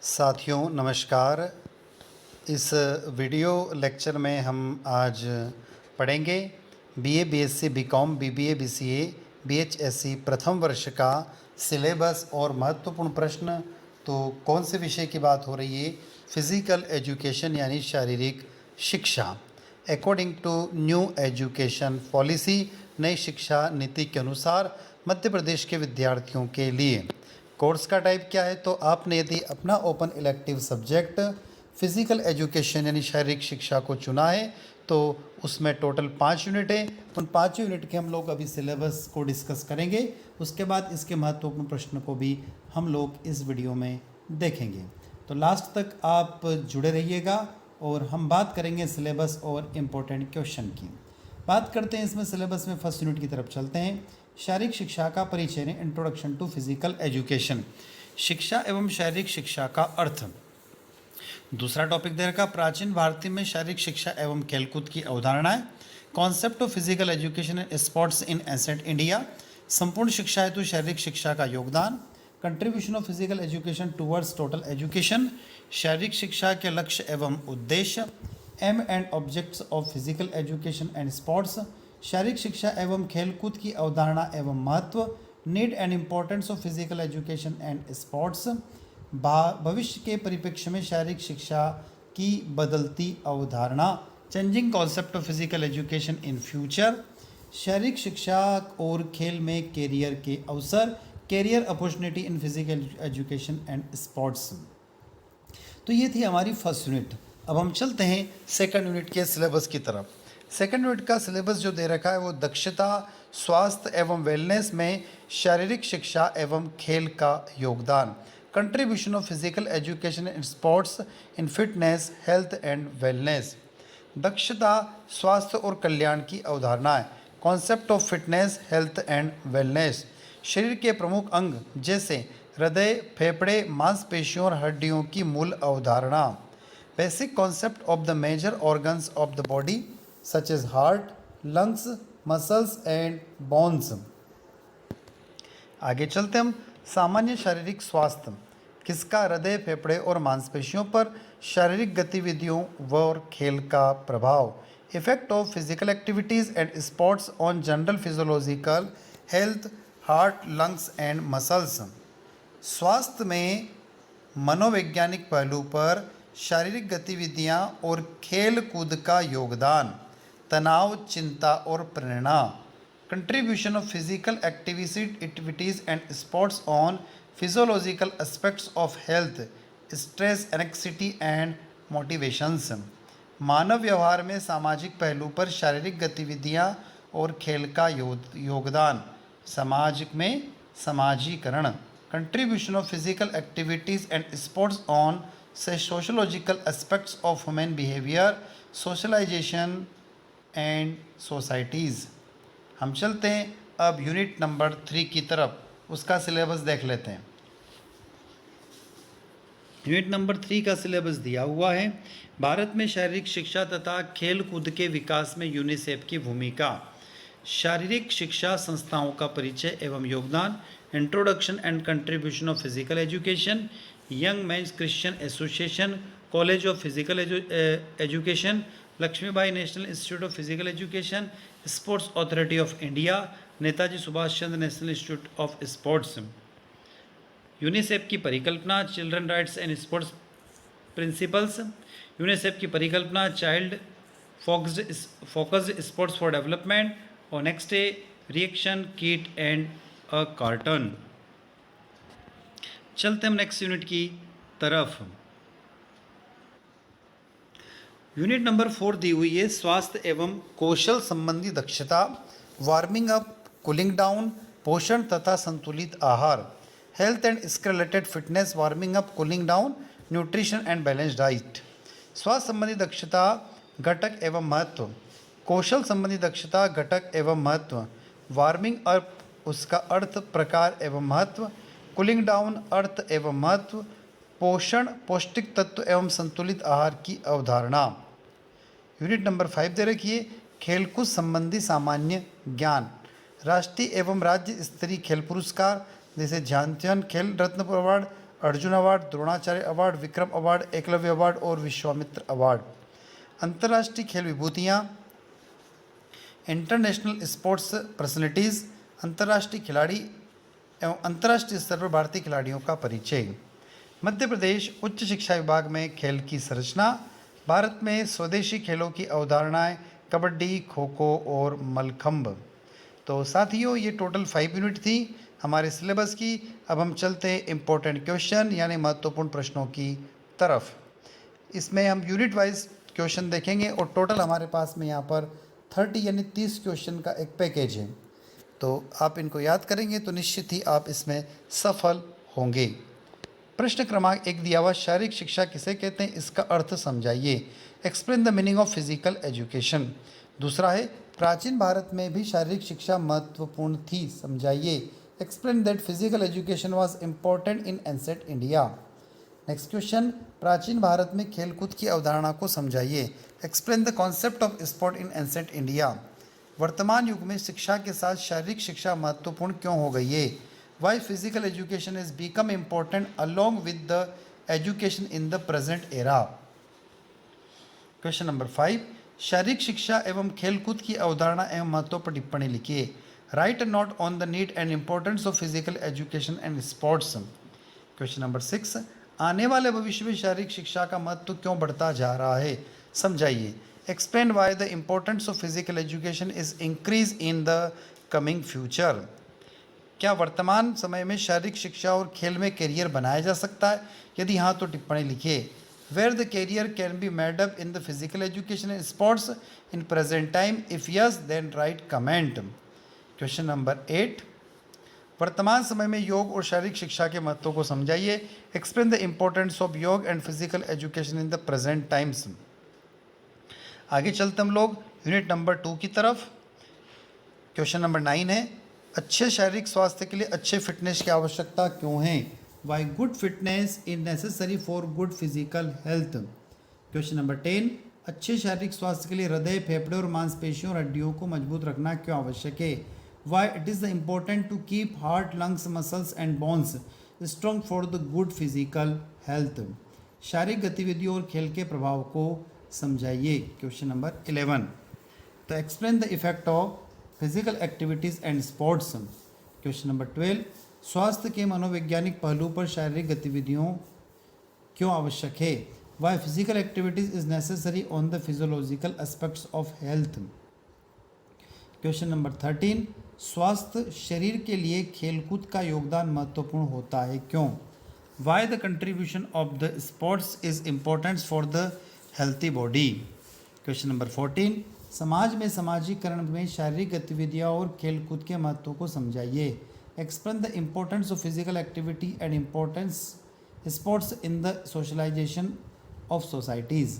साथियों नमस्कार। इस वीडियो लेक्चर में हम आज पढ़ेंगे BA, BSc, BCom, BBA, BCA, बीएचएससी प्रथम वर्ष का सिलेबस और महत्वपूर्ण प्रश्न। तो कौन से विषय की बात हो रही है? फिज़िकल एजुकेशन यानी शारीरिक शिक्षा। According to new education policy, नई शिक्षा नीति के अनुसार मध्य प्रदेश के विद्यार्थियों के लिए कोर्स का टाइप क्या है? तो आपने यदि अपना open elective subject physical education यानी शारीरिक शिक्षा को चुना है तो उसमें टोटल 5 यूनिट है। उन 5 यूनिट के हम लोग अभी सिलेबस को डिस्कस करेंगे। उसके बाद इसके महत्वपूर्ण प्रश्न को भी हम लोग इस वीडियो में देखेंगे। तो लास्ट तक आप जुड़े रहिएगा और हम बात करेंगे सिलेबस और इम्पोर्टेंट क्वेश्चन की। बात करते हैं इसमें सिलेबस में फर्स्ट यूनिट की तरफ चलते हैं। शारीरिक शिक्षा का परिचय ने इंट्रोडक्शन टू फिजिकल एजुकेशन, शिक्षा एवं शारीरिक शिक्षा का अर्थ। दूसरा टॉपिक दे रखा प्राचीन भारतीय में शारीरिक शिक्षा एवं खेलकूद की अवधारणाएं, concept of physical education and sports in ancient India, संपूर्ण शिक्षा हेतु शारीरिक शिक्षा का योगदान, contribution of physical education towards total education, शारीरिक शिक्षा के लक्ष्य एवं उद्देश्य, aim and objects of physical education and sports, शारीरिक शिक्षा एवं खेलकूद की अवधारणा एवं महत्व, need and importance of physical education and sports, भविष्य के परिप्रेक्ष्य में शारीरिक शिक्षा की बदलती अवधारणा, changing concept of physical education in future, शारीरिक शिक्षा और खेल में कैरियर के अवसर, career opportunity in physical education and sports. तो ये थी हमारी फर्स्ट यूनिट। अब हम चलते हैं सेकंड यूनिट के सिलेबस की तरफ। सेकंड यूनिट का सिलेबस जो दे रखा है वो दक्षता, स्वास्थ्य एवं वेलनेस में शारीरिक शिक्षा एवं खेल का योगदान, contribution of physical education and sports in fitness, health and wellness, दक्षता, स्वास्थ्य और कल्याण की अवधारणाएं, concept of fitness, health and wellness, शरीर के प्रमुख अंग जैसे हृदय, फेफड़े, मांसपेशियों और हड्डियों की मूल अवधारणा, basic concept of the major organs of the body such as heart, lungs, muscles and bones. आगे चलते हम सामान्य शारीरिक स्वास्थ्य, किसका हृदय, फेफड़े और मांसपेशियों पर शारीरिक गतिविधियों व खेल का प्रभाव, effect of physical activities and sports on general physiological health, heart, lungs and muscles. स्वास्थ्य में मनोवैज्ञानिक पहलू पर शारीरिक गतिविधियां और खेल कूद का योगदान, तनाव, चिंता और प्रेरणा, contribution of physical activities and sports on physiological aspects of health, stress, anxiety and motivations. मानव व्यवहार में सामाजिक पहलू पर शारीरिक गतिविधियां और खेल का योगदान, समाज में समाजीकरण, contribution of physical activities and sports on sociological aspects of human behaviour, socialisation and societies. हम चलते हैं अब यूनिट नंबर 3 की तरफ, उसका सिलेबस देख लेते हैं। यूनिट नंबर 3 का सिलेबस दिया हुआ है। भारत में शारीरिक शिक्षा तथा खेल कूद के विकास में यूनिसेफ की भूमिका, शारीरिक शिक्षा संस्थाओं का परिचय एवं योगदान, introduction and contribution of physical education, Young Men's Christian Association, college of physical education, Lakshmibai national institute of physical education, sports authority of India, Netaji Subhash Chandra national institute of sports. UNICEF की परिकल्पना, children rights and sports principles. UNICEF की परिकल्पना child focused sports for development. और next है reaction kit and a carton. चलते हम next unit की तरफ। यूनिट नंबर 4 दी हुई है स्वास्थ्य एवं कौशल संबंधी दक्षता, वार्मिंग अप, कूलिंग डाउन, पोषण तथा संतुलित आहार, health and skill related fitness, warming up, cooling down, nutrition and balance diet. स्वास्थ्य संबंधी दक्षता, घटक एवं महत्व, कौशल संबंधी दक्षता, घटक एवं महत्व, वार्मिंग अप उसका अर्थ, प्रकार एवं महत्व, कूलिंग डाउन अर्थ एवं महत्व, पोषण पौष्टिक तत्व एवं संतुलित आहार की अवधारणा। यूनिट नंबर 5 दे रखिए खेलकूद संबंधी सामान्य ज्ञान, राष्ट्रीय एवं राज्य स्तरीय खेल पुरस्कार जैसे Dhyanchand Khel Ratna award, Arjuna award, Dronacharya award, Vikram award, Eklavya award और विश्वामित्र अवार्ड। अंतर्राष्ट्रीय खेल विभूतियाँ, इंटरनेशनल स्पोर्ट्स पर्सनैलिटीज़, अंतर्राष्ट्रीय खिलाड़ी एवं अंतर्राष्ट्रीय स्तर पर भारतीय खिलाड़ियों का परिचय। मध्य प्रदेश उच्च शिक्षा विभाग में खेल की संरचना, भारत में स्वदेशी खेलों की अवधारणाएं, कबड्डी, खो खो और मलखंभ। तो साथियों, ये टोटल 5 यूनिट थी हमारे सिलेबस की। अब हम चलते हैं इम्पोर्टेंट क्वेश्चन यानी महत्वपूर्ण प्रश्नों की तरफ। इसमें हम यूनिट वाइज क्वेश्चन देखेंगे और टोटल हमारे पास में यहाँ पर 30 यानी 30 क्वेश्चन का एक पैकेज है। तो आप इनको याद करेंगे तो निश्चित ही आप इसमें सफल होंगे। प्रश्न क्रमांक 1 दिया हुआ, शारीरिक शिक्षा किसे कहते हैं, इसका अर्थ समझाइए। Explain the meaning of physical education. दूसरा है, प्राचीन भारत में भी शारीरिक शिक्षा महत्वपूर्ण थी, समझाइए। Explain that physical education was important in ancient India. Next question, प्राचीन भारत में खेलकूद की अवधारणा को समझाइए। Explain the concept of sport in ancient India. वर्तमान युग में शिक्षा के साथ शारीरिक शिक्षा महत्वपूर्ण क्यों हो गई है। Why physical education is become important along with the education in the present era. Question number 5, शारीरिक शिक्षा एवं खेलकूद की अवधारणा एवं महत्व पर टिप्पणी लिखिए। Write a note on the need and importance of physical education and sports. Question number 6, आने वाले भविष्य में शारीरिक शिक्षा का महत्व क्यों बढ़ता जा रहा है, समझाइए। Explain why the importance of physical education is increase in the coming future. क्या वर्तमान समय में शारीरिक शिक्षा और खेल में करियर बनाया जा सकता है, यदि हाँ तो टिप्पणी लिखिए। Where the career can be made up in the physical education and sports in present time, if yes then write comment. Question number 8, वर्तमान समय में योग और शारीरिक शिक्षा के महत्व को समझाइए। एक्सप्लेन द इम्पोर्टेंस ऑफ योग and physical education in the present times. आगे चलते हम लोग यूनिट नंबर 2 की तरफ। क्वेश्चन नंबर 9 है, अच्छे शारीरिक स्वास्थ्य के लिए अच्छे फिटनेस की आवश्यकता क्यों है। Why good fitness is necessary for good physical health. Question number 10, अच्छे शारीरिक स्वास्थ्य के लिए हृदय, फेफड़े और मांसपेशियों और हड्डियों को मजबूत रखना क्यों आवश्यक है। Why it is the important to keep heart, lungs, muscles and bones strong for the good physical health. शारीरिक गतिविधियों और खेल के प्रभाव को समझाइए। क्वेश्चन नंबर 11, तो explain the effect of physical activities and sports. Question number 12, स्वास्थ्य के मनोवैज्ञानिक पहलू पर शारीरिक गतिविधियों क्यों आवश्यक है। Why physical activities is necessary on the physiological aspects of health. Question number 13, स्वास्थ्य शरीर के लिए खेलकूद का योगदान महत्वपूर्ण होता है, क्यों। Why the contribution of the sports is important for the healthy body. Question number 14, समाज में सामाजिकरण में शारीरिक गतिविधियाँ और खेलकूद के महत्व को समझाइए। Explain the importance of physical activity and importance sports in the socialisation of societies.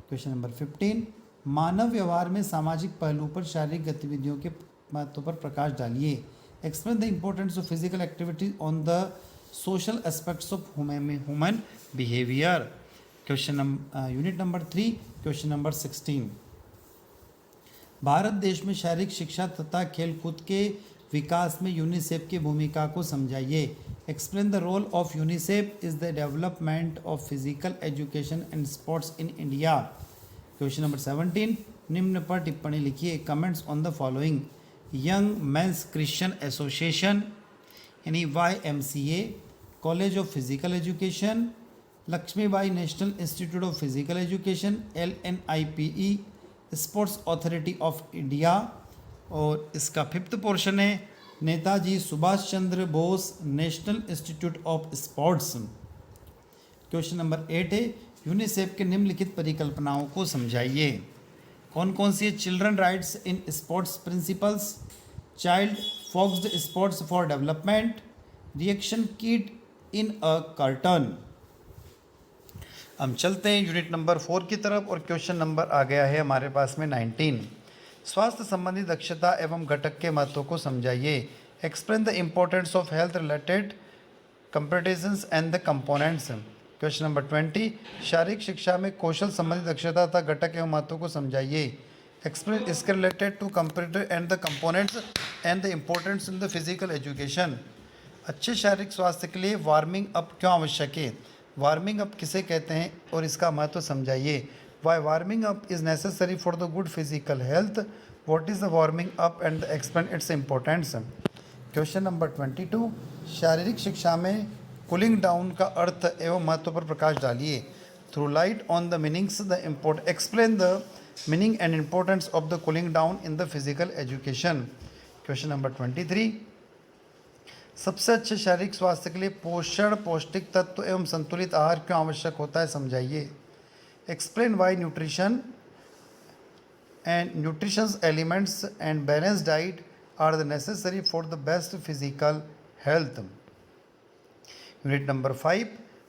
Question number 15, मानव व्यवहार में सामाजिक पहलू पर शारीरिक गतिविधियों के महत्व पर प्रकाश डालिए। Explain the importance of physical activity on the social aspects of human behaviour. Unit number 3, question number 16, Bharat देश में शारीरिक शिक्षा तथा खेलकूद के विकास में यूनिसेफ की भूमिका को समझाइए। Explain the role of UNICEF is the development of physical education and sports in India. Question number 17, निम्न पर टिप्पणी लिखिए। Comments on the following. Young mens Christian association यानी YMCA, college of physical education, Lakshmibai national institute of physical education LNIPE, sports authority of India. और इसका 5th portion है Netaji Subhash Chandra Bose national institute of sports. Question number 8 है, UNICEF के निम्नलिखित परिकल्पनाओं को समझाइए। कौन कौन सी है। Children rights in sports principles, child focused sports for development, reaction kit in a carton. हम चलते हैं यूनिट नंबर 4 की तरफ और क्वेश्चन नंबर आ गया है हमारे पास में 19। स्वास्थ्य संबंधी दक्षता एवं घटक के महत्व को समझाइए। Explain the importance of health related competitions and the components. Question number 20, शारीरिक शिक्षा में कौशल संबंधी दक्षता तथा घटक एवं महत्व को समझाइए। एक्सप्लेन इसके related to competitor and the components and the importance in the physical education. अच्छे शारीरिक स्वास्थ्य के लिए वार्मिंग अप क्यों आवश्यक है? वार्मिंग अप किसे कहते हैं और इसका महत्व समझाइए। Why warming up is necessary for the good physical health. What is the warming up and explain its importance. Question number 22, शारीरिक शिक्षा में कूलिंग डाउन का अर्थ एवं महत्व पर प्रकाश डालिए। Through light on the meanings the import explain the meaning and importance of the cooling down in the physical education. Question number 23, सबसे अच्छे शारीरिक स्वास्थ्य के लिए पोषण, पौष्टिक तत्व एवं संतुलित आहार क्यों आवश्यक होता है, समझाइए। Explain why nutrition and nutritions elements and balance diet are the necessary for the best physical health. Unit number 5,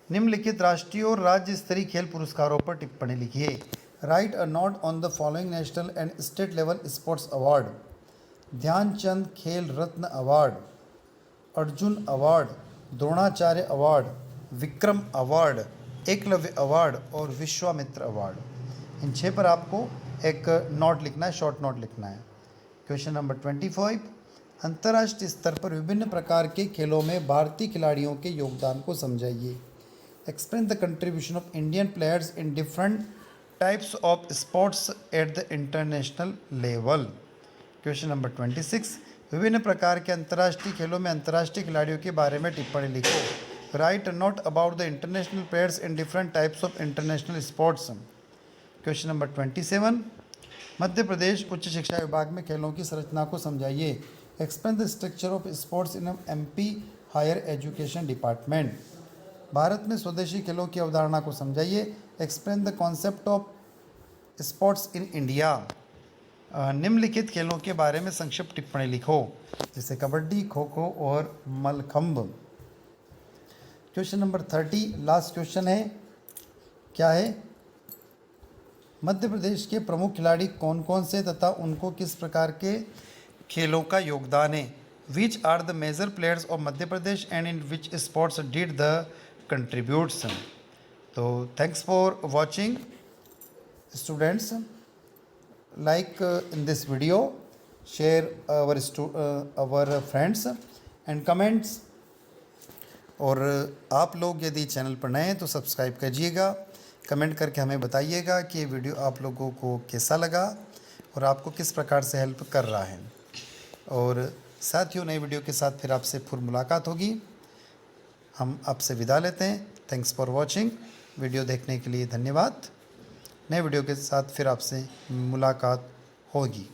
निम्नलिखित राष्ट्रीय और राज्य स्तरीय खेल पुरस्कारों पर टिप्पणी लिखिए। Write a note on the following national and state level sports award. Dhyanchand Khel Ratna award, Arjuna award, Dronacharya award, Vikram award, Eklavya award और विश्वामित्र अवार्ड। इन 6 पर आपको एक नोट लिखना है, शॉर्ट नोट लिखना है। क्वेश्चन नंबर 25, अंतर्राष्ट्रीय स्तर पर विभिन्न प्रकार के खेलों में भारतीय खिलाड़ियों के योगदान को समझाइए। Explain the contribution of Indian players in different types of sports at the international level. Question number 26, विभिन्न प्रकार के अंतर्राष्ट्रीय खेलों में अंतर्राष्ट्रीय खिलाड़ियों के बारे में टिप्पणी लिखो। Write a note about the international players in different types of international sports. Question number 27, Madhya Pradesh उच्च शिक्षा विभाग में खेलों की संरचना को समझाइए। Explain the structure of sports in MP higher education department. Bharat में स्वदेशी खेलों की अवधारणा को समझाइए। Explain the concept of sports in India. निम्नलिखित खेलों के बारे में संक्षिप्त टिप्पणी लिखो, जैसे कबड्डी, खो खो और mallakhamb. Question number 30, last question है, क्या है? मध्य प्रदेश के प्रमुख खिलाड़ी कौन कौन से तथा उनको किस प्रकार के खेलों का योगदान है। Which are the major players of Madhya Pradesh and in which sports did the contributes. तो thanks for watching students. Like in this video, share our friends and comments। और आप लोग यदि चैनल पर नए हैं तो सब्सक्राइब कीजिएगा, कमेंट करके हमें बताइएगा कि ये वीडियो आप लोगों को कैसा लगा और आपको किस प्रकार से हेल्प कर रहा है। और साथियों, नई वीडियो के साथ फिर आपसे फिर मुलाकात होगी। हम आपसे विदा लेते हैं। Thanks for watching. वीडियो देखने के लिए धन्यवाद। नए वीडियो के साथ फिर आपसे मुलाकात होगी।